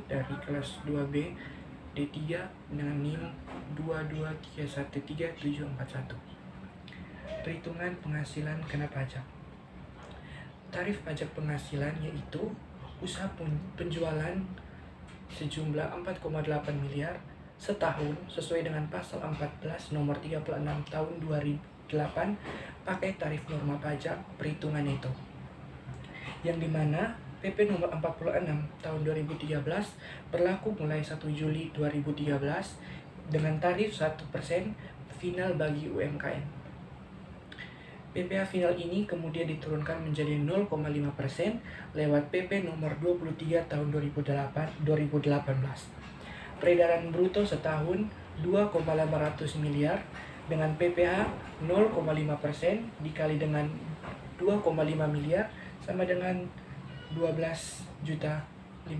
dari kelas 2B D3 dengan NIM 2231371. Perhitungan penghasilan kena pajak. Tarif pajak penghasilan yaitu usaha penjualan sejumlah 4,8 miliar setahun sesuai dengan pasal 14 nomor 36 tahun 2008 pakai tarif norma pajak perhitungan itu, yang dimana PP nomor 46 tahun 2013 berlaku mulai 1 Juli 2013 dengan tarif 1% final bagi UMKM. PPh final ini kemudian diturunkan menjadi 0,5% lewat PP nomor 23 tahun 2018. Peredaran bruto setahun 2,800 miliar dengan PPh 0,5% dikali dengan 2,5 miliar sama dengan 12.500.000.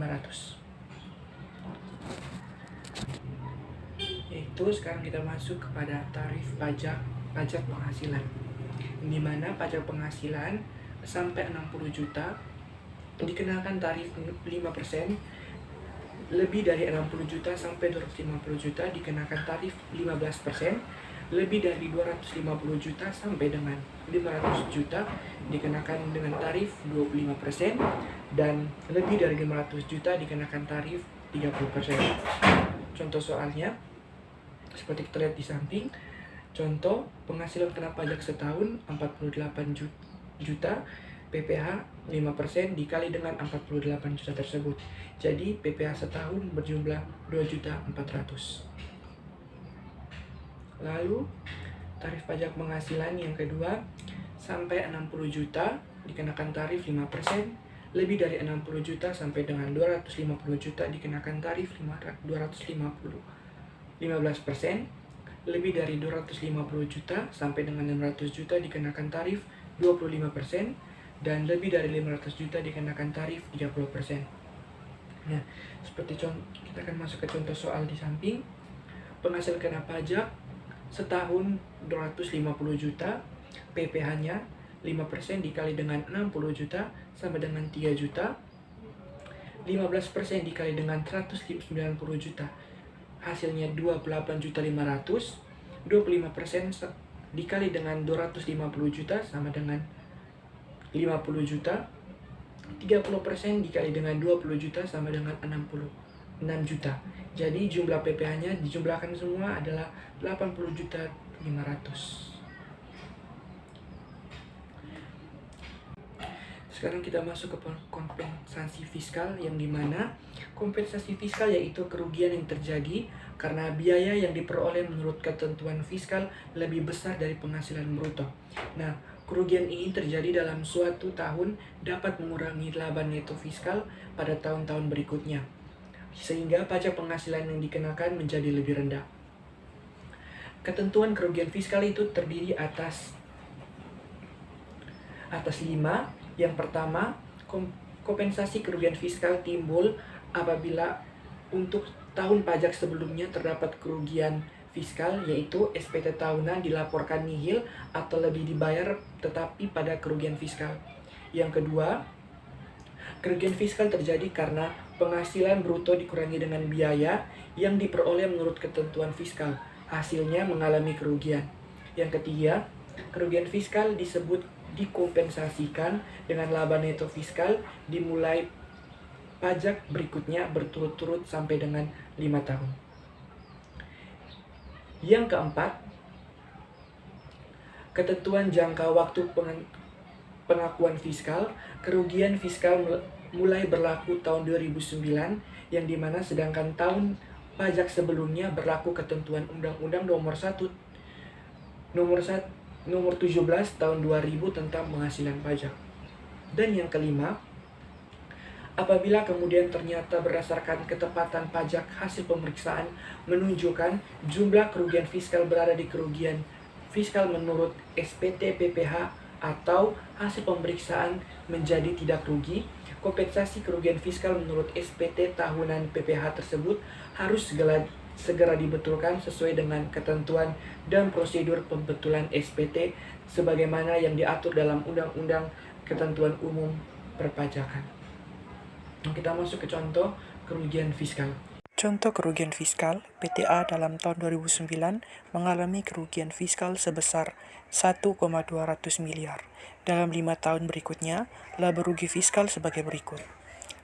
Yaitu sekarang kita masuk kepada tarif pajak penghasilan, di mana pajak penghasilan sampai 60 juta dikenakan tarif 5%, lebih dari 60 juta sampai 250 juta dikenakan tarif 15%, lebih dari 250 juta sampai dengan 500 juta dikenakan dengan tarif 25%, dan lebih dari 500 juta dikenakan tarif 30%. Contoh soalnya seperti kita lihat di samping. Contoh, penghasilan kena pajak setahun 48 juta, PPh 5% dikali dengan 48 juta tersebut. Jadi PPh setahun berjumlah 2.400.000. Lalu tarif pajak penghasilan yang kedua, sampai 60 juta dikenakan tarif 5%, lebih dari 60 juta sampai dengan 250 juta dikenakan tarif 15%, lebih dari 250 juta sampai dengan 600 juta dikenakan tarif 25%, dan lebih dari 500 juta dikenakan tarif 30%. Nah, seperti kita akan masuk ke contoh soal di samping. Penghasil kena pajak setahun 250 juta, PPh-nya 5% dikali dengan 60 juta sama dengan 3 juta. 15% dikali dengan 190 juta, hasilnya 28.500.000. 25% dikali dengan 250 juta sama dengan 50 juta. 30% dikali dengan 20 juta sama dengan 66 juta. Jadi jumlah PPh-nya dijumlahkan semua adalah 80.500.000. Sekarang kita masuk ke kompensasi fiskal, yang dimana kompensasi fiskal yaitu kerugian yang terjadi karena biaya yang diperoleh menurut ketentuan fiskal lebih besar dari penghasilan bruto. Nah, kerugian ini terjadi dalam suatu tahun dapat mengurangi laba neto fiskal pada tahun-tahun berikutnya, sehingga pajak penghasilan yang dikenakan menjadi lebih rendah. Ketentuan kerugian fiskal itu terdiri atas 5. Yang pertama, kompensasi kerugian fiskal timbul apabila untuk tahun pajak sebelumnya terdapat kerugian fiskal, yaitu SPT tahunan dilaporkan nihil atau lebih dibayar tetapi pada kerugian fiskal. Yang kedua, kerugian fiskal terjadi karena penghasilan bruto dikurangi dengan biaya yang diperoleh menurut ketentuan fiskal, hasilnya mengalami kerugian. Yang ketiga, kerugian fiskal disebut dikompensasikan dengan laba neto fiskal dimulai pajak berikutnya berturut-turut sampai dengan 5 tahun. Yang keempat, ketentuan jangka waktu pengakuan fiskal. Kerugian fiskal mulai berlaku tahun 2009, yang dimana sedangkan tahun pajak sebelumnya berlaku ketentuan Undang-Undang nomor 17 tahun 2000 tentang penghasilan pajak. Dan yang kelima, apabila kemudian ternyata berdasarkan ketepatan pajak hasil pemeriksaan menunjukkan jumlah kerugian fiskal berada di kerugian fiskal menurut SPT PPh atau hasil pemeriksaan menjadi tidak rugi, kompensasi kerugian fiskal menurut SPT tahunan PPh tersebut harus segera dibetulkan sesuai dengan ketentuan dan prosedur pembetulan SPT sebagaimana yang diatur dalam Undang-Undang Ketentuan Umum Perpajakan. Kita masuk ke contoh kerugian fiskal. Contoh kerugian fiskal, PTA dalam tahun 2009 mengalami kerugian fiskal sebesar 1,200 miliar. Dalam 5 tahun berikutnya, laba rugi fiskal sebagai berikut.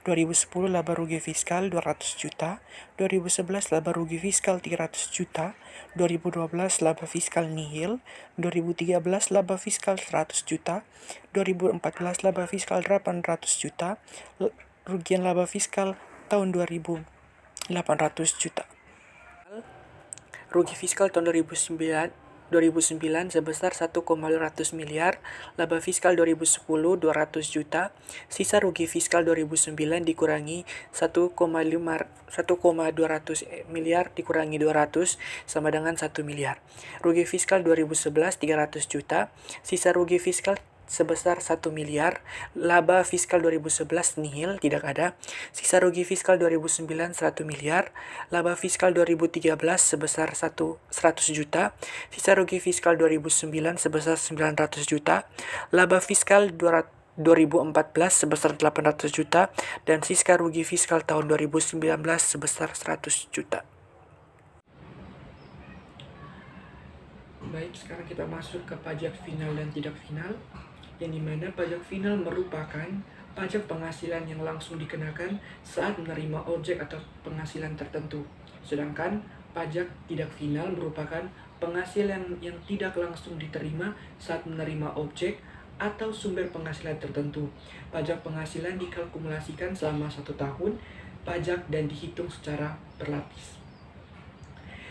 2010 laba rugi fiskal 200 juta, 2011 laba rugi fiskal 300 juta, 2012 laba fiskal nihil, 2013 laba fiskal 100 juta, 2014 laba fiskal 800 juta, rugian laba fiskal tahun 800 juta. Rugi fiskal tahun 2009 sebesar 1,200 miliar, laba fiskal 2010 200 juta, sisa rugi fiskal 2009 dikurangi 1,200 miliar dikurangi 200 sama dengan 1 miliar. Rugi fiskal 2011 300 juta, sisa rugi fiskal sebesar 1 miliar, laba fiskal 2011 nihil, tidak ada, sisa rugi fiskal 2009 100 miliar, laba fiskal 2013 sebesar 100 juta, sisa rugi fiskal 2009 sebesar 900 juta, laba fiskal 2014 sebesar 800 juta, dan sisa rugi fiskal tahun 2019 sebesar 100 juta. Baik, sekarang kita masuk ke pajak final dan tidak final, yang dimana pajak final merupakan pajak penghasilan yang langsung dikenakan saat menerima objek atau penghasilan tertentu. Sedangkan pajak tidak final merupakan penghasilan yang tidak langsung diterima saat menerima objek atau sumber penghasilan tertentu. Pajak penghasilan dikalkulasikan selama 1 tahun pajak dan dihitung secara berlapis.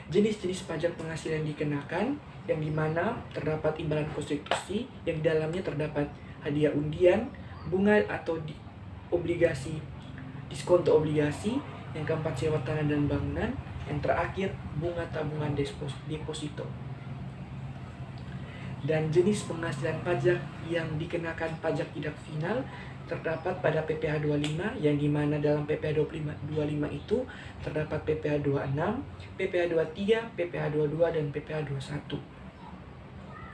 Jenis-jenis pajak penghasilan dikenakan, yang dimana terdapat imbalan konstitusi, yang di dalamnya terdapat hadiah undian, bunga atau obligasi, diskonto obligasi, yang keempat sewa tanah dan bangunan, yang terakhir bunga tabungan deposito. Dan jenis penghasilan pajak yang dikenakan pajak tidak final terdapat pada PPh 25, yang dimana dalam PPh 25 itu terdapat PPh 26, PPh 23, PPh 22, dan PPh 21.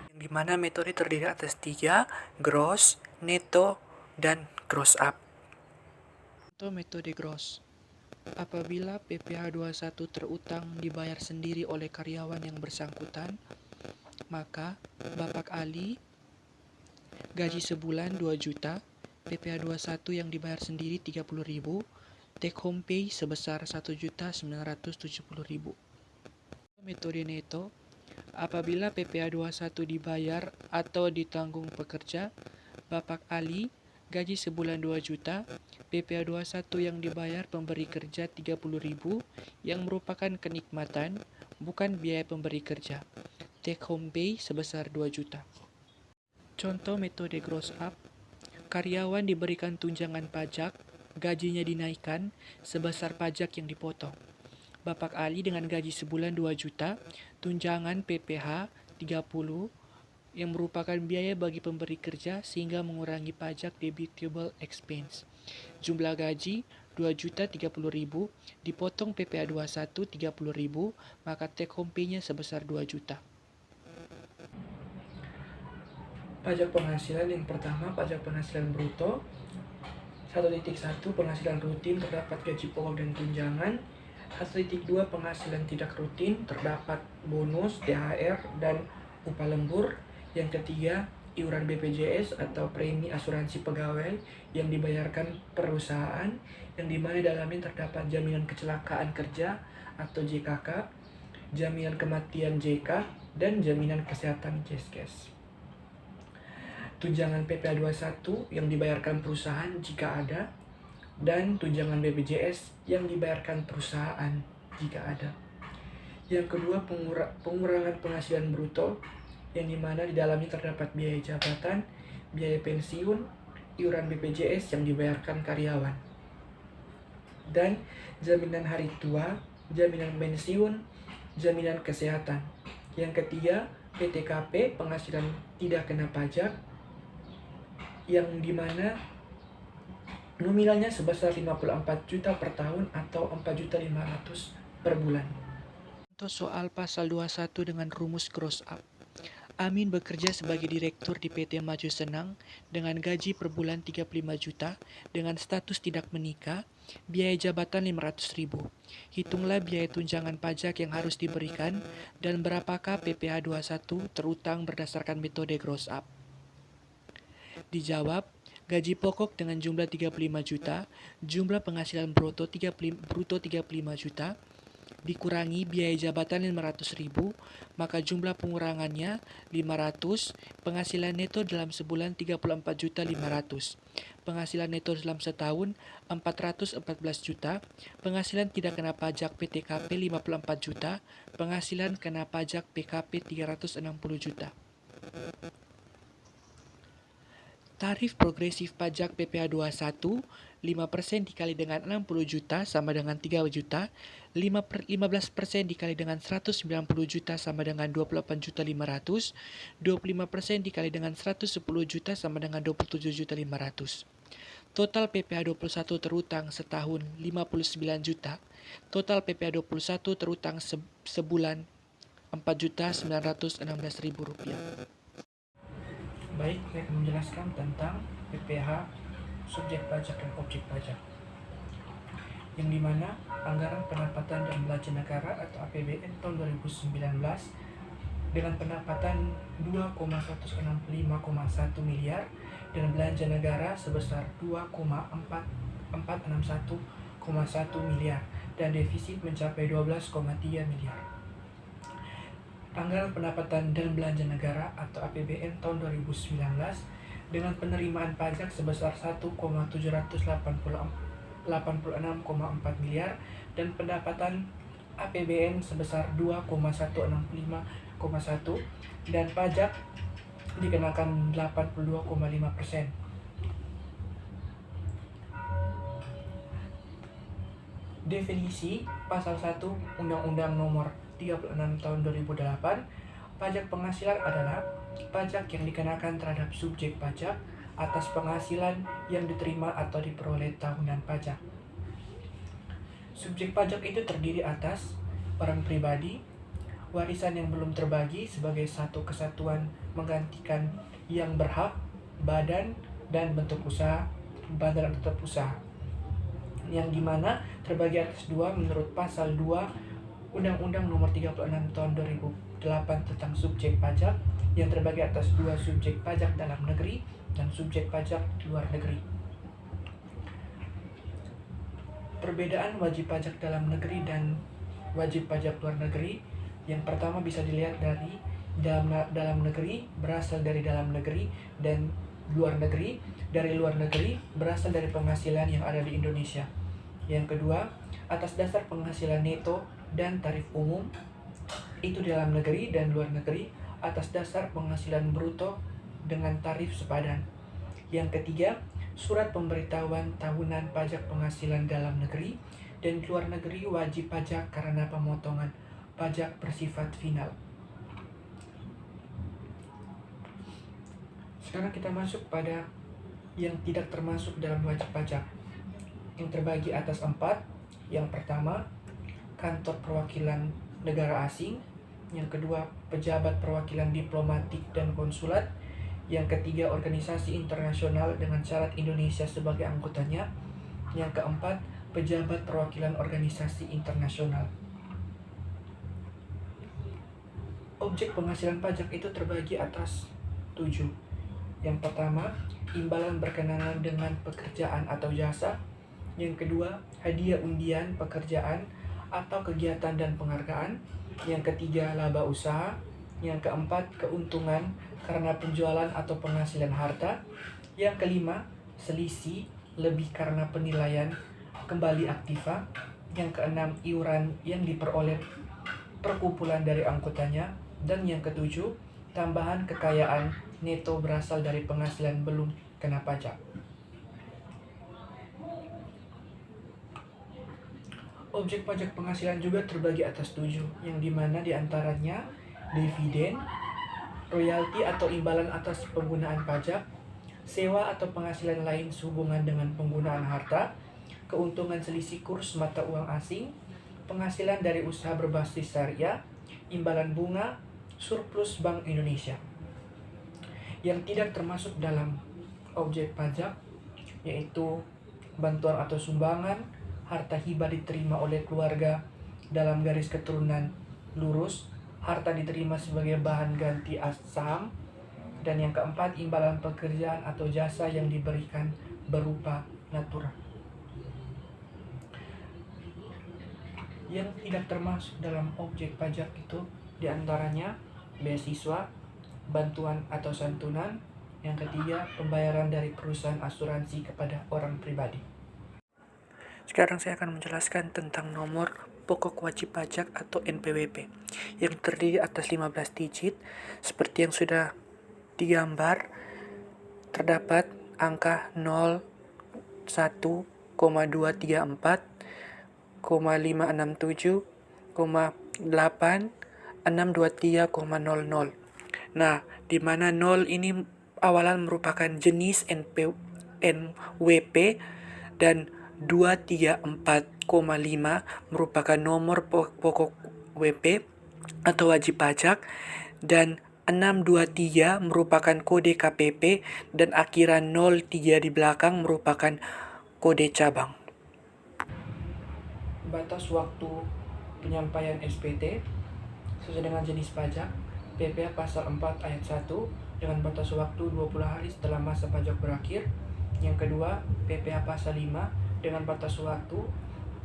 Yang dimana metode terdiri atas 3, gross, neto, dan gross up. Contoh metode gross. Apabila PPh 21 terutang dibayar sendiri oleh karyawan yang bersangkutan, maka Bapak Ali gaji sebulan 2 juta, PPh 21 yang dibayar sendiri 30.000, take home pay sebesar 1.970.000. Metode neto, apabila PPh 21 dibayar atau ditanggung pekerja, Bapak Ali gaji sebulan 2 juta, PPh 21 yang dibayar pemberi kerja 30.000 yang merupakan kenikmatan, bukan biaya pemberi kerja. Take home pay sebesar 2 juta. Contoh metode gross up, karyawan diberikan tunjangan pajak, gajinya dinaikkan sebesar pajak yang dipotong. Bapak Ali dengan gaji sebulan 2 juta, tunjangan PPh 30 yang merupakan biaya bagi pemberi kerja sehingga mengurangi pajak deductible expense. Jumlah gaji 2.030.000 dipotong PPh 21 30.000, maka take home pay-nya sebesar 2 juta. Pajak penghasilan yang pertama, pajak penghasilan bruto. 1.1 penghasilan rutin terdapat gaji pokok dan tunjangan. 1.2 penghasilan tidak rutin terdapat bonus, THR, dan upah lembur. Yang ketiga, iuran BPJS atau premi asuransi pegawai yang dibayarkan perusahaan, yang dimana dalamnya terdapat jaminan kecelakaan kerja atau JKK, jaminan kematian JK, dan jaminan kesehatan JSKes. Tunjangan PPh 21 yang dibayarkan perusahaan jika ada, dan tunjangan BPJS yang dibayarkan perusahaan jika ada. Yang kedua, pengurangan penghasilan bruto, yang dimana di dalamnya terdapat biaya jabatan, biaya pensiun, iuran BPJS yang dibayarkan karyawan, dan jaminan hari tua, jaminan pensiun, jaminan kesehatan. Yang ketiga, PTKP, penghasilan tidak kena pajak, yang dimana nominalnya sebesar 54 juta per tahun atau 4.500.000 per bulan. Contoh soal pasal 21 dengan rumus gross up. Amin bekerja sebagai direktur di PT Maju Senang dengan gaji per bulan 35 juta dengan status tidak menikah, biaya jabatan 500.000. Hitunglah biaya tunjangan pajak yang harus diberikan dan berapakah PPh 21 terutang berdasarkan metode gross up. Dijawab, gaji pokok dengan jumlah 35 juta, jumlah penghasilan bruto 35 juta, dikurangi biaya jabatan 500.000, maka jumlah pengurangannya 500, penghasilan neto dalam sebulan 34.500, penghasilan neto dalam setahun 414 juta, penghasilan tidak kena pajak PTKP 54 juta, penghasilan kena pajak PKP 360 juta. Tarif progresif pajak PPh 21, 5% dikali dengan 60 juta sama dengan 3 juta, 15% dikali dengan 190 juta sama dengan 28.500, 25% dikali dengan 110 juta sama dengan 27.500. Total PPh 21 terutang setahun 59 juta, total PPh 21 terutang sebulan Rp4.916.000. Baik, saya akan menjelaskan tentang PPh, subjek pajak dan objek pajak. Yang dimana anggaran pendapatan dan belanja negara atau APBN tahun 2019 dengan pendapatan 2,165,1 miliar dan belanja negara sebesar 2,461,1 miliar dan defisit mencapai 12,3 miliar. Anggaran pendapatan dan belanja negara atau APBN tahun 2019 dengan penerimaan pajak sebesar 1,786,4 miliar dan pendapatan APBN sebesar 2,165,1 dan pajak dikenakan 82,5%. Definisi Pasal 1 Undang-Undang Nomor 36 Tahun 2008, pajak penghasilan adalah pajak yang dikenakan terhadap subjek pajak atas penghasilan yang diterima atau diperoleh tahunan pajak. Subjek pajak itu terdiri atas orang pribadi, warisan yang belum terbagi sebagai satu kesatuan menggantikan yang berhak, badan dan bentuk usaha, badan atau tetap usaha, yang dimana terbagi atas dua menurut Pasal 2 Undang-Undang Nomor 36 Tahun 2008 tentang subjek pajak, yang terbagi atas dua subjek pajak dalam negeri dan subjek pajak luar negeri. Perbedaan wajib pajak dalam negeri dan wajib pajak luar negeri, yang pertama bisa dilihat dari dalam negeri berasal dari dalam negeri dan luar negeri dari luar negeri berasal dari penghasilan yang ada di Indonesia. Yang kedua, atas dasar penghasilan neto dan tarif umum itu dalam negeri dan luar negeri atas dasar penghasilan bruto dengan tarif sepadan. Yang ketiga, surat pemberitahuan tahunan pajak penghasilan dalam negeri dan luar negeri wajib pajak karena pemotongan pajak bersifat final. Sekarang kita masuk pada yang tidak termasuk dalam wajib pajak, yang terbagi atas 4. Yang pertama, kantor perwakilan negara asing. Yang kedua, pejabat perwakilan diplomatik dan konsulat. Yang ketiga, organisasi internasional dengan syarat Indonesia sebagai anggotanya. Yang keempat, pejabat perwakilan organisasi internasional. Objek penghasilan pajak itu terbagi atas 7. Yang pertama, imbalan berkenaan dengan pekerjaan atau jasa. Yang kedua, hadiah undian pekerjaan atau kegiatan dan penghargaan. Yang ketiga, laba usaha. Yang keempat, keuntungan karena penjualan atau penghasilan harta. Yang kelima, selisih lebih karena penilaian kembali aktiva. Yang keenam, iuran yang diperoleh perkumpulan dari anggotanya. Dan yang ketujuh, tambahan kekayaan neto berasal dari penghasilan belum kena pajak. Objek pajak penghasilan juga terbagi atas 7, yang dimana diantaranya dividen, royalti atau imbalan atas penggunaan pajak, sewa atau penghasilan lain sehubungan dengan penggunaan harta, keuntungan selisih kurs mata uang asing, penghasilan dari usaha berbasis syariah, imbalan bunga, surplus Bank Indonesia. Yang tidak termasuk dalam objek pajak yaitu bantuan atau sumbangan, harta hibah diterima oleh keluarga dalam garis keturunan lurus, harta diterima sebagai bahan ganti saham, dan yang keempat, imbalan pekerjaan atau jasa yang diberikan berupa natural. Yang tidak termasuk dalam objek pajak itu diantaranya beasiswa, bantuan atau santunan. Yang ketiga, pembayaran dari perusahaan asuransi kepada orang pribadi. Sekarang saya akan menjelaskan tentang nomor pokok wajib pajak atau NPWP yang terdiri atas 15 digit. Seperti yang sudah digambar, terdapat angka 0, 1,234, 567, 8, 623,00. Nah, di mana 0 ini awalan merupakan jenis NWP dan 234,5 merupakan nomor pokok WP atau wajib pajak, dan 623 merupakan kode KPP, dan akhiran 03 di belakang merupakan kode cabang. Batas waktu penyampaian SPT sesuai dengan jenis pajak, PPh pasal 4 ayat 1 dengan batas waktu 20 hari setelah masa pajak berakhir. Yang kedua, PPh pasal 5 dengan batas waktu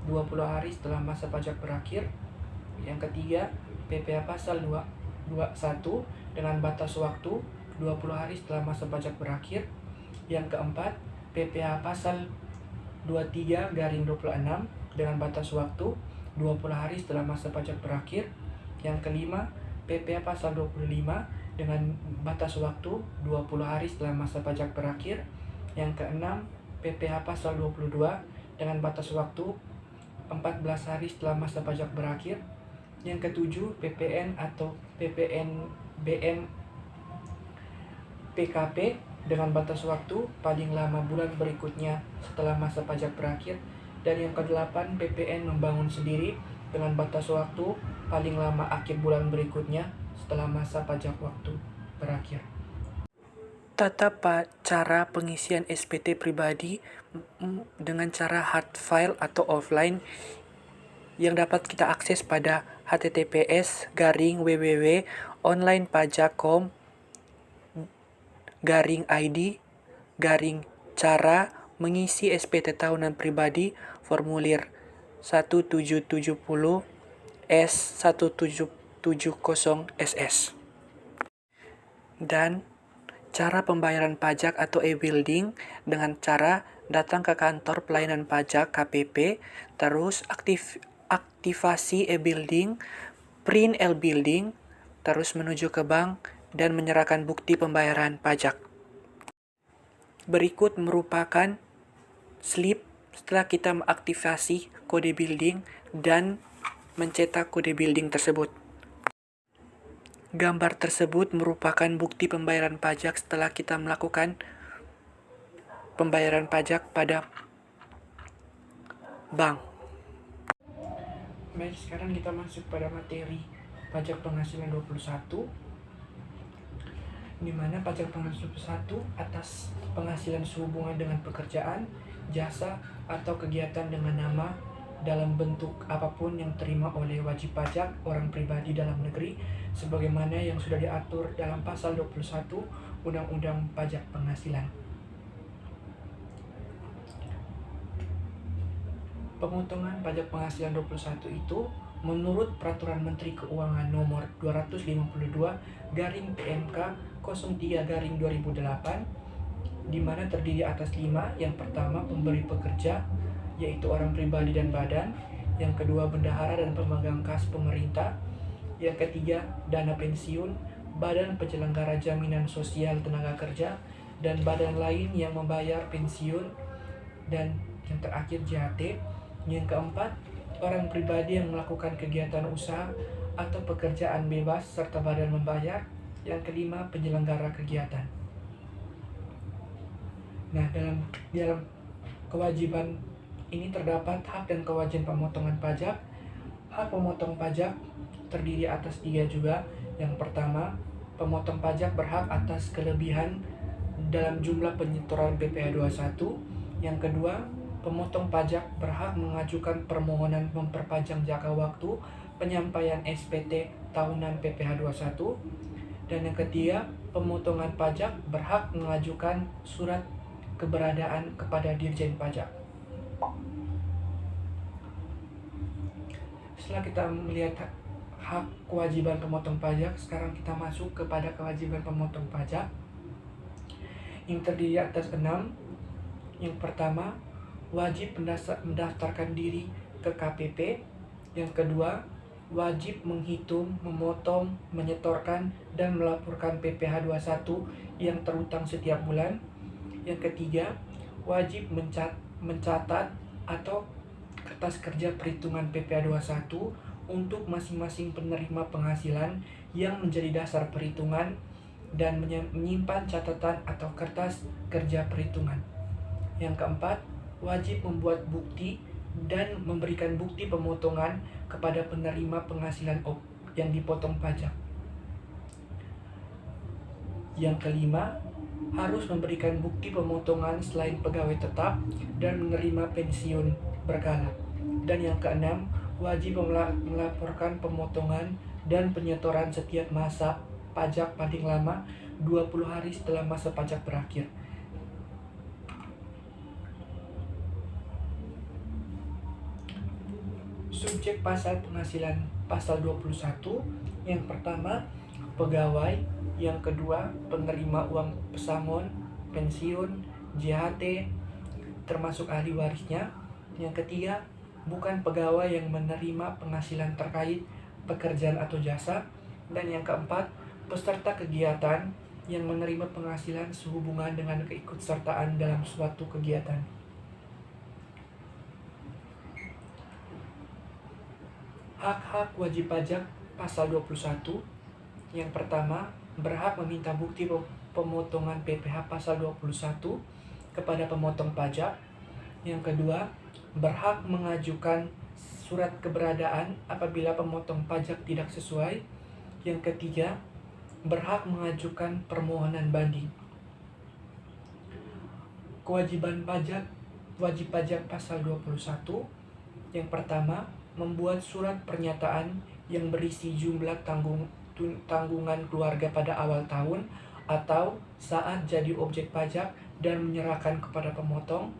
20 hari setelah masa pajak berakhir. Yang ketiga, PPh pasal 21 dengan batas waktu 20 hari setelah masa pajak berakhir. Yang keempat, PPh pasal 23/26 dengan batas waktu 20 hari setelah masa pajak berakhir. Yang kelima, PPh pasal 25 dengan batas waktu 20 hari setelah masa pajak berakhir. Yang keenam, PPh pasal 22 dengan batas waktu 14 hari setelah masa pajak berakhir. Yang ketujuh, PPN atau PPNBM PKP dengan batas waktu paling lama bulan berikutnya setelah masa pajak berakhir. Dan yang kedelapan, PPN membangun sendiri dengan batas waktu paling lama akhir bulan berikutnya setelah masa pajak waktu berakhir. Tata cara pengisian SPT pribadi dengan cara hard file atau offline yang dapat kita akses pada https://www.onlinepajak.com/id/cara mengisi SPT tahunan pribadi formulir 1770 S1770SS. Dan cara pembayaran pajak atau e-building dengan cara datang ke kantor pelayanan pajak KPP, terus aktivasi e-building, print e-building, terus menuju ke bank dan menyerahkan bukti pembayaran pajak. Berikut merupakan slip setelah kita mengaktifasi kode building dan mencetak kode building tersebut. Gambar tersebut merupakan bukti pembayaran pajak setelah kita melakukan pembayaran pajak pada bank. Baik, sekarang kita masuk pada materi pajak penghasilan 21, di mana pajak penghasilan 21 atas penghasilan sehubungan dengan pekerjaan, jasa, atau kegiatan dengan nama dalam bentuk apapun yang terima oleh wajib pajak orang pribadi dalam negeri sebagaimana yang sudah diatur dalam pasal 21 Undang-Undang Pajak Penghasilan. Pemotongan pajak penghasilan 21 itu menurut Peraturan Menteri Keuangan Nomor 252/PMK 03/2008, di mana terdiri atas 5. Yang pertama, pemberi pekerja, yaitu orang pribadi dan badan. Yang kedua, bendahara dan pemegang kas pemerintah. Yang ketiga, dana pensiun, badan penyelenggara jaminan sosial tenaga kerja, dan badan lain yang membayar pensiun. Dan yang terakhir, JHT. Yang keempat, orang pribadi yang melakukan kegiatan usaha atau pekerjaan bebas serta badan membayar. Yang kelima, penyelenggara kegiatan. Nah, dalam kewajiban ini terdapat hak dan kewajiban pemotongan pajak. Hak pemotong pajak terdiri atas 3 juga. Yang pertama, pemotong pajak berhak atas kelebihan dalam jumlah penyetoran PPh 21. Yang kedua, pemotong pajak berhak mengajukan permohonan memperpanjang jangka waktu penyampaian SPT tahunan PPh 21. Dan yang ketiga, pemotongan pajak berhak mengajukan surat keberadaan kepada Dirjen Pajak. Setelah kita melihat hak kewajiban pemotong pajak, sekarang kita masuk kepada kewajiban pemotong pajak yang terdiri atas 6. Yang pertama, wajib mendaftarkan diri ke KPP. Yang kedua, wajib menghitung, memotong, menyetorkan, dan melaporkan PPh 21 yang terutang setiap bulan. Yang ketiga, wajib mencatat atau kertas kerja perhitungan PPh 21 untuk masing-masing penerima penghasilan yang menjadi dasar perhitungan dan menyimpan catatan atau kertas kerja perhitungan. Yang keempat, wajib membuat bukti dan memberikan bukti pemotongan kepada penerima penghasilan yang dipotong pajak. Yang kelima, harus memberikan bukti pemotongan selain pegawai tetap dan menerima pensiun berkala. Dan yang keenam, wajib melaporkan pemotongan dan penyetoran setiap masa pajak paling lama 20 hari setelah masa pajak berakhir. Subjek pasal penghasilan pasal 21. Yang pertama, pegawai. Yang kedua, penerima uang pesangon, pensiun, JHT, termasuk ahli warisnya. Yang ketiga, bukan pegawai yang menerima penghasilan terkait pekerjaan atau jasa. Dan yang keempat, peserta kegiatan yang menerima penghasilan sehubungan dengan keikutsertaan dalam suatu kegiatan. Hak-hak wajib pajak pasal 21. Yang pertama, berhak meminta bukti pemotongan PPh pasal 21 kepada pemotong pajak. Yang kedua, berhak mengajukan surat keberadaan apabila pemotong pajak tidak sesuai. Yang ketiga, berhak mengajukan permohonan banding. Kewajiban pajak wajib pajak pasal 21. Yang pertama, membuat surat pernyataan yang berisi jumlah tanggungan keluarga pada awal tahun atau saat jadi objek pajak dan menyerahkan kepada pemotong.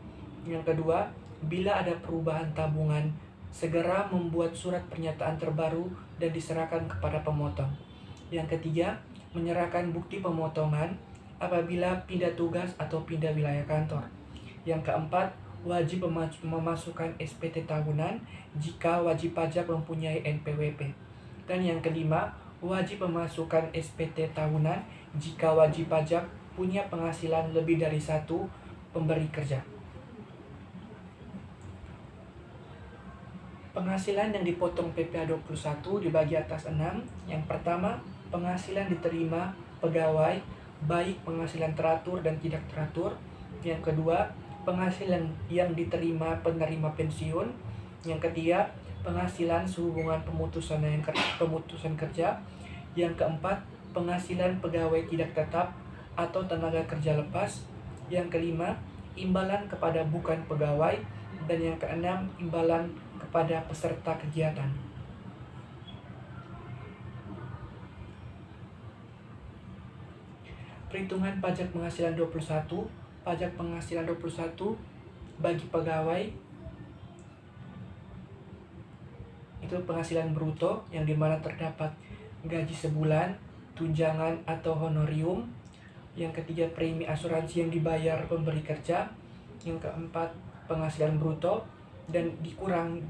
Yang kedua, bila ada perubahan tabungan, segera membuat surat pernyataan terbaru dan diserahkan kepada pemotong. Yang ketiga, menyerahkan bukti pemotongan apabila pindah tugas atau pindah wilayah kantor. Yang keempat, wajib memasukkan SPT tahunan jika wajib pajak mempunyai NPWP. Dan yang kelima, wajib memasukkan SPT tahunan jika wajib pajak punya penghasilan lebih dari satu pemberi kerja. Penghasilan yang dipotong PPh 21 dibagi atas 6. Yang pertama, penghasilan diterima pegawai, baik penghasilan teratur dan tidak teratur. Yang kedua, penghasilan yang diterima penerima pensiun. Yang ketiga, penghasilan sehubungan pemutusan kerja. Yang keempat, penghasilan pegawai tidak tetap atau tenaga kerja lepas. Yang kelima, imbalan kepada bukan pegawai. Dan yang keenam, imbalan kepada peserta kegiatan. Perhitungan pajak penghasilan 21. Pajak penghasilan 21 bagi pegawai itu penghasilan bruto yang dimana terdapat gaji sebulan, tunjangan atau honorium. Yang ketiga, premi asuransi yang dibayar pemberi kerja. Yang keempat, penghasilan bruto dan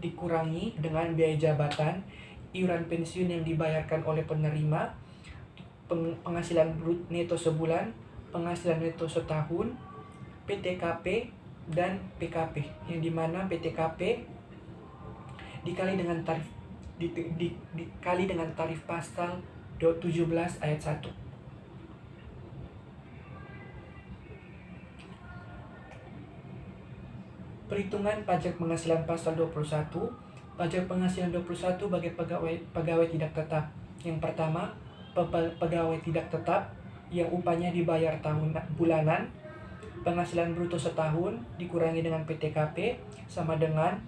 dikurangi dengan biaya jabatan, iuran pensiun yang dibayarkan oleh penerima, penghasilan neto sebulan, penghasilan neto setahun, PTKP dan PKP, yang dimana PTKP dikali dengan tarif pasal 17 ayat 1. Perhitungan pajak penghasilan pasal 21. Pajak penghasilan 21 bagi pegawai tidak tetap. Yang pertama, pegawai tidak tetap yang upahnya dibayar bulanan. Penghasilan bruto setahun dikurangi dengan PTKP sama dengan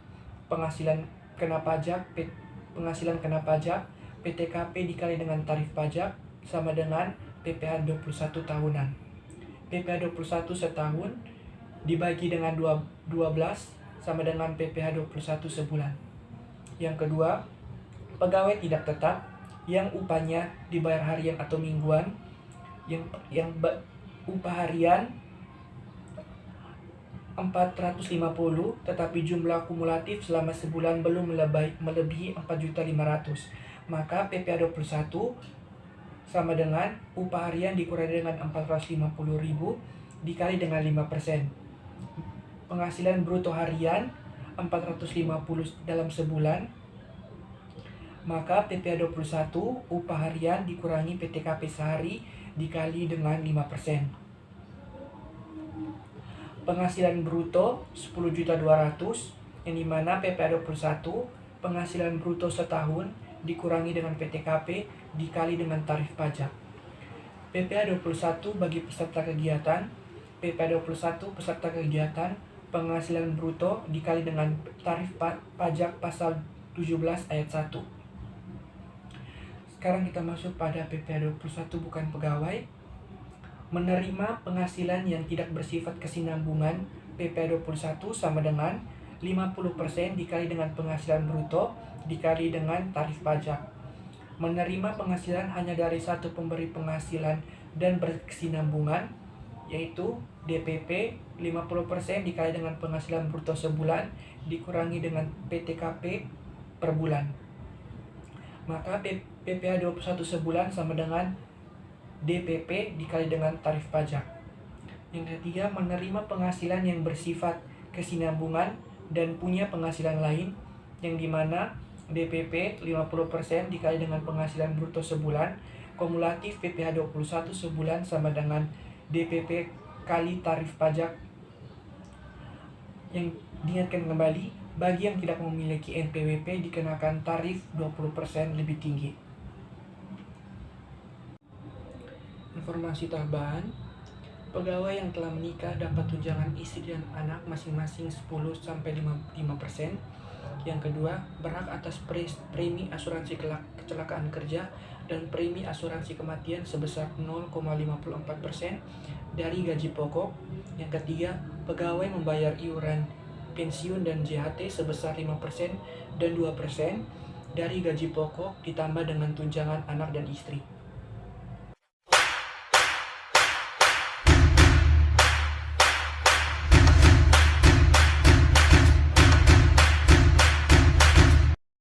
penghasilan kena pajak PTKP dikali dengan tarif pajak sama dengan PPh 21 tahunan. PPh 21 setahun dibagi dengan 12 sama dengan PPh 21 sebulan. Yang kedua, pegawai tidak tetap yang upahnya dibayar harian atau mingguan, yang upah harian 450 tetapi jumlah kumulatif selama sebulan belum melebihi 4.500.000, maka PPh 21 sama dengan upah harian dikurangi dengan 450.000 dikali dengan 5%. Penghasilan bruto harian 450 dalam sebulan, maka PPh 21 upah harian dikurangi PTKP sehari dikali dengan 5%. Penghasilan bruto 10.200.000 yang dimana PPh 21 penghasilan bruto setahun dikurangi dengan PTKP dikali dengan tarif pajak. PPh 21 bagi peserta kegiatan, PPh 21 peserta kegiatan penghasilan bruto dikali dengan tarif pajak pasal 17 ayat 1. Sekarang kita masuk pada PPh 21 bukan pegawai. Menerima penghasilan yang tidak bersifat kesinambungan, PPh 21 sama dengan 50% dikali dengan penghasilan bruto dikali dengan tarif pajak. Menerima penghasilan hanya dari satu pemberi penghasilan dan berkesinambungan, yaitu DPP 50% dikali dengan penghasilan bruto sebulan dikurangi dengan PTKP per bulan. Maka PPh 21 sebulan sama dengan DPP dikali dengan tarif pajak. Yang ketiga, menerima penghasilan yang bersifat kesinambungan dan punya penghasilan lain, yang dimana DPP 50% dikali dengan penghasilan bruto sebulan, kumulatif PPh 21 sebulan sama dengan DPP kali tarif pajak. Yang diingatkan kembali, bagi yang tidak memiliki NPWP dikenakan tarif 20% lebih tinggi. Informasi tambahan, pegawai yang telah menikah dapat tunjangan istri dan anak masing-masing 10-5%. Yang kedua, berhak atas premi asuransi kecelakaan kerja dan premi asuransi kematian sebesar 0,54% dari gaji pokok. Yang ketiga, pegawai membayar iuran pensiun dan JHT sebesar 5% dan 2% dari gaji pokok ditambah dengan tunjangan anak dan istri.